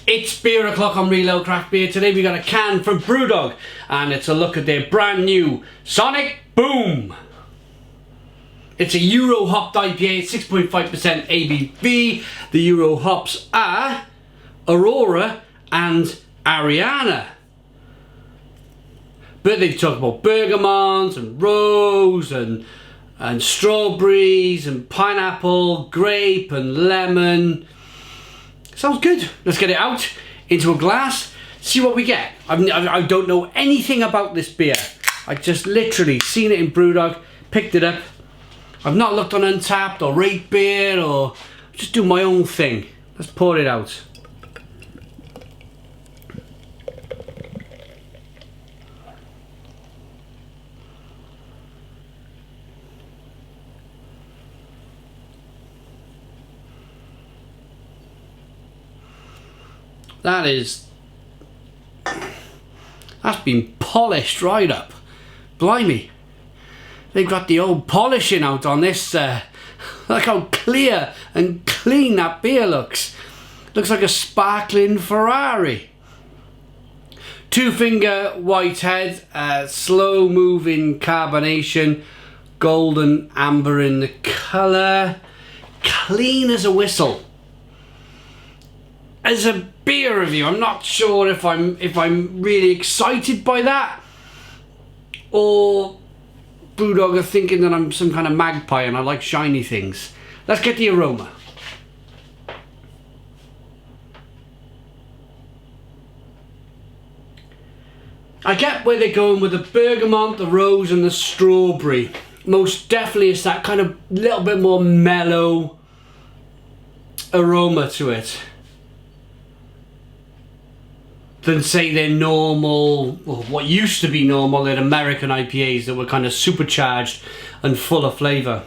It's beer o'clock on Reload Craft Beer. Today we got a can from Brewdog and it's a look at their brand new Sonic Boom. It's a Euro hopped IPA, 6.5% ABV. The Euro hops are Aurora and Ariana. But they talk about bergamot and rose and strawberries and pineapple, grape and lemon. Sounds good. Let's get it out into a glass, see what we get. I don't know anything about this beer. I just literally seen it in Brewdog, picked it up. I've not looked on Untapped or Rate Beer or just do my own thing. Let's pour it out. That's been polished right up. Blimey. They've got the old polishing out on this. Look how clear and clean that beer looks. Looks like a sparkling Ferrari. 2-finger white head, slow moving carbonation, golden amber in the colour, clean as a whistle. As a beer review, I'm not sure if I'm really excited by that, or Brewdog are thinking that I'm some kind of magpie and I like shiny things. Let's get the aroma. I get where they're going with the bergamot, the rose and the strawberry. Most definitely it's that kind of little bit more mellow aroma to it than say their normal, well, what used to be normal in American IPAs that were kind of supercharged and full of flavour.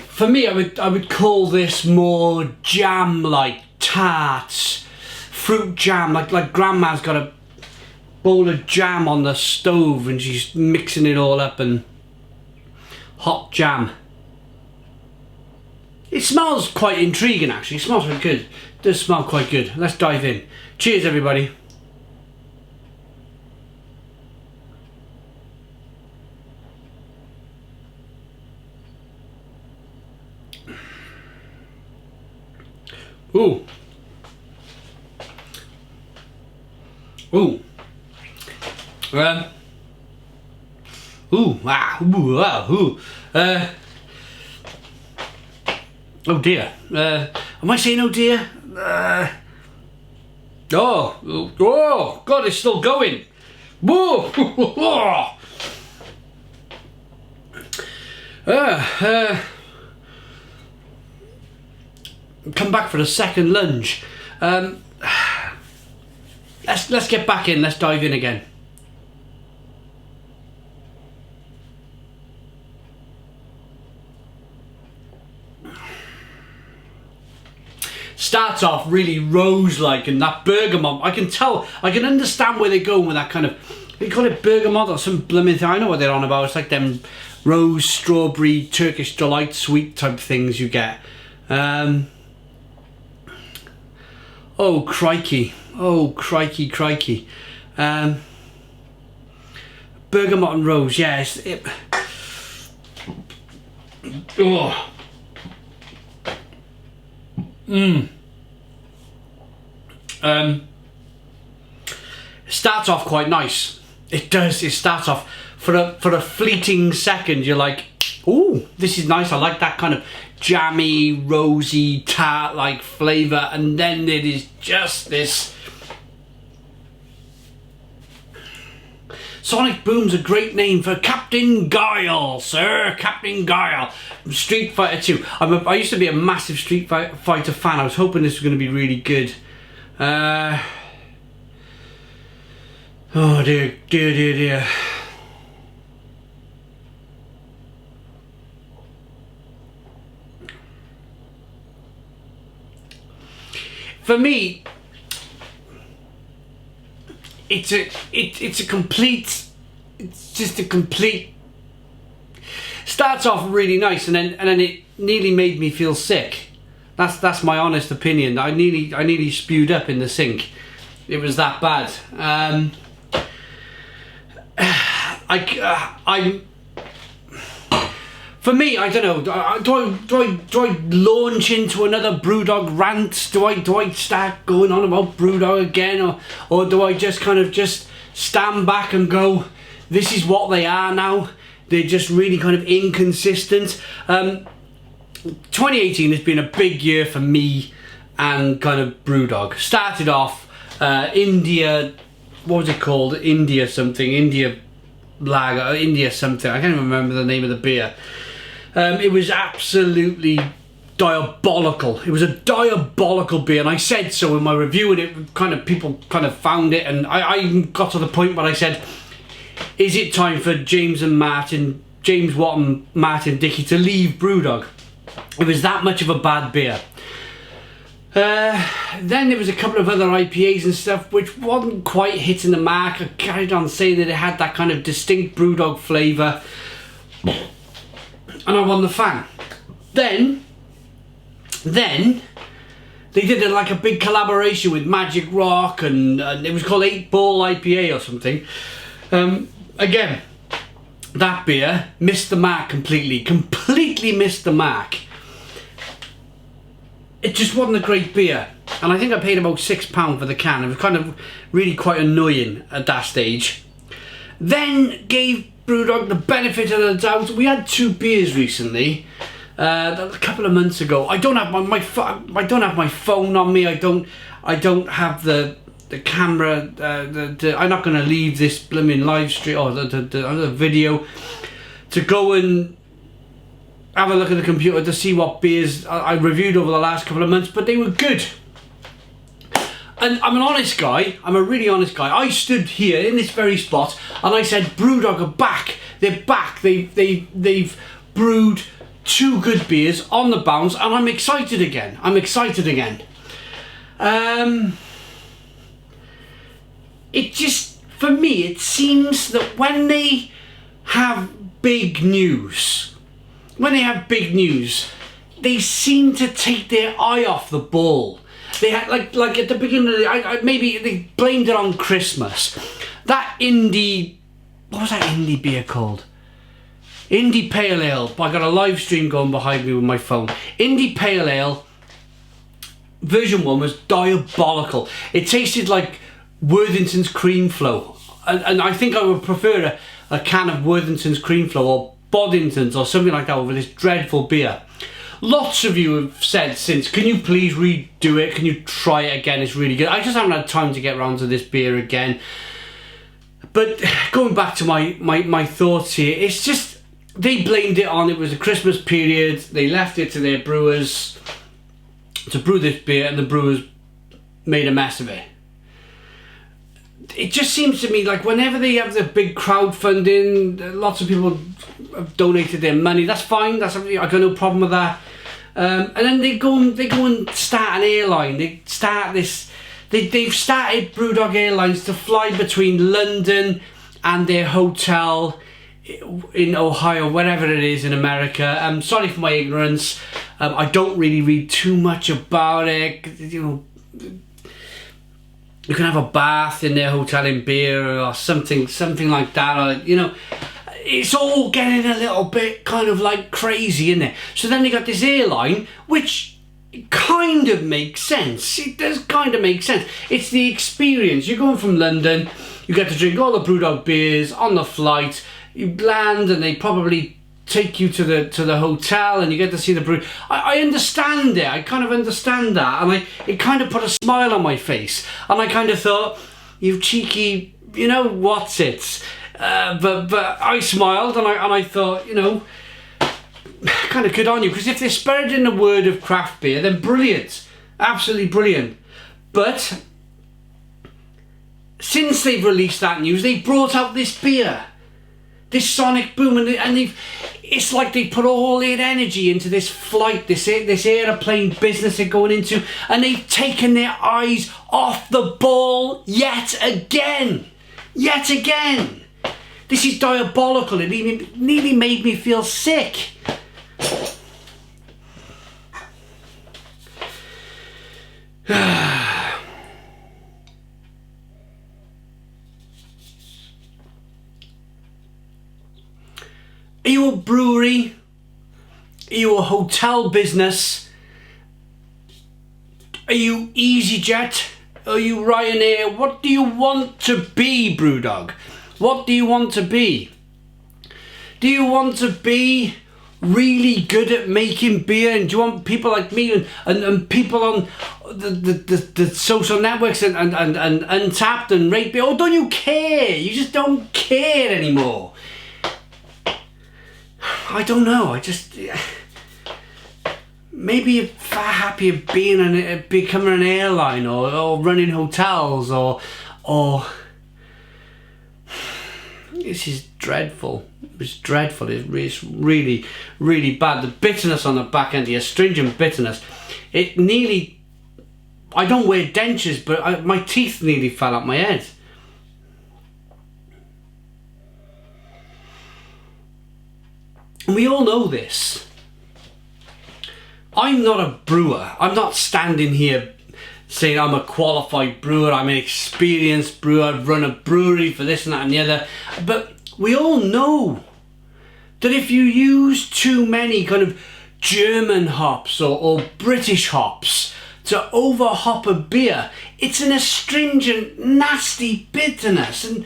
For me, I would call this more jam-like, tarts, fruit jam, like Grandma's got a bowl of jam on the stove and she's mixing it all up, and hot jam. It smells quite intriguing actually, it smells really good. It does smell quite good. Let's dive in. Cheers everybody. Ooh. Ooh. Ooh. Ah. Ooh. Ah. Ooh. Oh dear. Am I saying oh dear? Oh God, it's still going. Whoa. Come back for a second lunge. Let's get back in. Let's dive in again. Starts off really rose-like, and that bergamot, I can tell, I can understand where they're going with that kind of, they call it bergamot or some blooming thing, I know what they're on about. It's like them rose, strawberry, Turkish delight sweet type things you get. Oh crikey, oh crikey. Bergamot and rose, yes. Oh. Starts off quite nice. It does. It starts off for a fleeting second. You're like, "Ooh, this is nice. I like that kind of jammy, rosy, tart-like flavour." And then it is just this. Sonic Boom's a great name for Captain Guile, sir. Captain Guile from Street Fighter 2. I used to be a massive Street Fighter fan. I was hoping this was going to be really good. Oh dear. For me, it's just a complete starts off really nice, and then it nearly made me feel sick. That's my honest opinion. I nearly spewed up in the sink. It was that bad. For me, I don't know. Do I launch into another Brewdog rant? Do I start going on about Brewdog again, or do I just kind of just stand back and go, this is what they are now? They're just really kind of inconsistent. 2018 has been a big year for me and kind of Brewdog. Started off India, what was it called? India something, India Lager, India something. I can't even remember the name of the beer. It was absolutely diabolical. It was a diabolical beer, and I said so in my review, and it kind of, people kind of found it, and I even got to the point where I said, is it time for James Watt and Martin Dickey to leave Brewdog? It was that much of a bad beer. Then there was a couple of other IPAs and stuff which wasn't quite hitting the mark. I carried on saying that it had that kind of distinct Brewdog flavour, and I won the fan. Then they did like a big collaboration with Magic Rock, and it was called 8 Ball IPA or something. Again, that beer missed the mark completely missed the mark. It just wasn't a great beer, and I think I paid about £6 for the can. It was kind of really quite annoying at that stage. Then gave Brewdog the benefit of the doubt. We had 2 beers recently, a couple of months ago. I don't have I don't have my phone on me. I don't have the camera. I'm not going to leave this blooming live stream or the video to go and have a look at the computer to see what beers I reviewed over the last couple of months, but they were good. And I'm an honest guy, I'm a really honest guy. I stood here in this very spot and I said, Brewdog are back. They're back. They've brewed 2 good beers on the bounce, and I'm excited again. It just, for me, it seems that when they have big news, they seem to take their eye off the ball. They had like at the beginning of the, maybe they blamed it on Christmas. That indie, what was that indie beer called? Indie Pale Ale. I got a live stream going behind me with my phone. Indie Pale Ale version 1 was diabolical. It tasted like Worthington's Cream Flow, and I think I would prefer a can of Worthington's Cream Flow or Boddington's or something like that over this dreadful beer. Lots of you have said since, can you please redo it? Can you try it again? It's really good. I just haven't had time to get around to this beer again. But going back to my thoughts here, it's just, they blamed it on, it was a Christmas period. They left it to their brewers to brew this beer, and the brewers made a mess of it. It just seems to me like whenever they have the big crowdfunding, lots of people have donated their money. That's fine. I got no problem with that. And then they go and start an airline. They start this. They've started Brewdog Airlines to fly between London and their hotel in Ohio, wherever it is in America. I'm sorry for my ignorance. I don't really read too much about it. You know, you can have a bath in their hotel in beer or something like that. Or, you know, it's all getting a little bit kind of like crazy, isn't it? So then they got this airline, which kind of makes sense. It does kind of make sense. It's the experience. You're going from London, you get to drink all the Brewdog beers on the flight, you land and they probably take you to the hotel and you get to see the brew. I understand it. I kind of understand that, and it kind of put a smile on my face, and I kind of thought, you cheeky, you know, what's it? But I smiled and I thought, you know, kind of good on you, because if they're spreading the word of craft beer, then brilliant, absolutely brilliant. But since they've released that news, they've brought out this beer, this Sonic Boom, and it's like they put all their energy into this flight, this aeroplane business they're going into, and they've taken their eyes off the ball yet again. This is diabolical. It nearly made me feel sick. Are you a brewery? Are you a hotel business? Are you EasyJet? Are you Ryanair? What do you want to be, Brewdog? What do you want to be? Do you want to be really good at making beer, and do you want people like me and people on the social networks and Untapped and Rate Beer? Or don't you care? You just don't care anymore. I don't know. Maybe you're far happier becoming an airline or running hotels or this is dreadful. It's dreadful. It's really, really bad. The bitterness on the back end, the astringent bitterness. It nearly. I don't wear dentures, but my teeth nearly fell out my head. And we all know this. I'm not a brewer. I'm not standing here saying I'm a qualified brewer, I'm an experienced brewer, I've run a brewery for this and that and the other. But we all know that if you use too many kind of German hops or British hops to over hop a beer, it's an astringent, nasty bitterness. And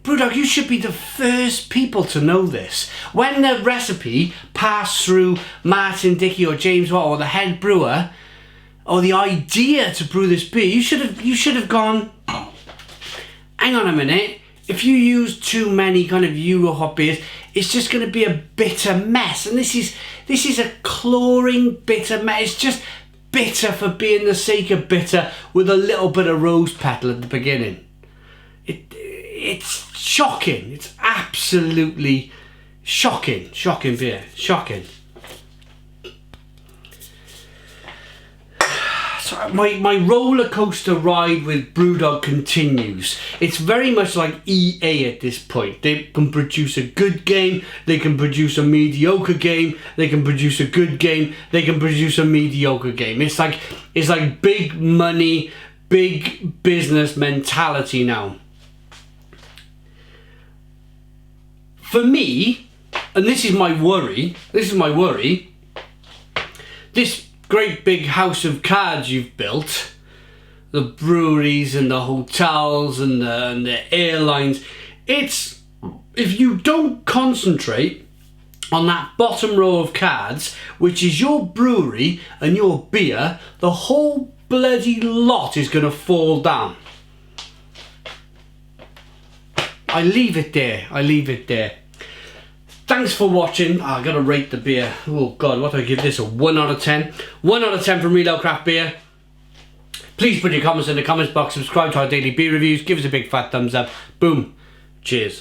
Brewdog, you should be the first people to know this. When the recipe passed through Martin, Dickey or James Watt or the head brewer, or the idea to brew this beer, you should have gone, hang on a minute, if you use too many kind of Euro hop beers, it's just going to be a bitter mess. And this is a chlorine bitter mess. It's just bitter for being the sake of bitter with a little bit of rose petal at the beginning. It's shocking. It's absolutely shocking. Shocking beer. Shocking. So my roller coaster ride with Brewdog continues. It's very much like EA at this point. They can produce a good game, they can produce a mediocre game, they can produce a good game, they can produce a mediocre game. It's like big money, big business mentality now. For me, and this is my worry, this great big house of cards you've built, the breweries and the hotels and the airlines, it's, if you don't concentrate on that bottom row of cards, which is your brewery and your beer, the whole bloody lot is going to fall down. I leave it there. Thanks for watching. I gotta rate the beer. Oh God, what do I give this? A 1 out of 10? 1 out of 10 from Real Ale Craft Beer. Please put your comments in the comments box. Subscribe to our daily beer reviews. Give us a big fat thumbs up. Boom. Cheers.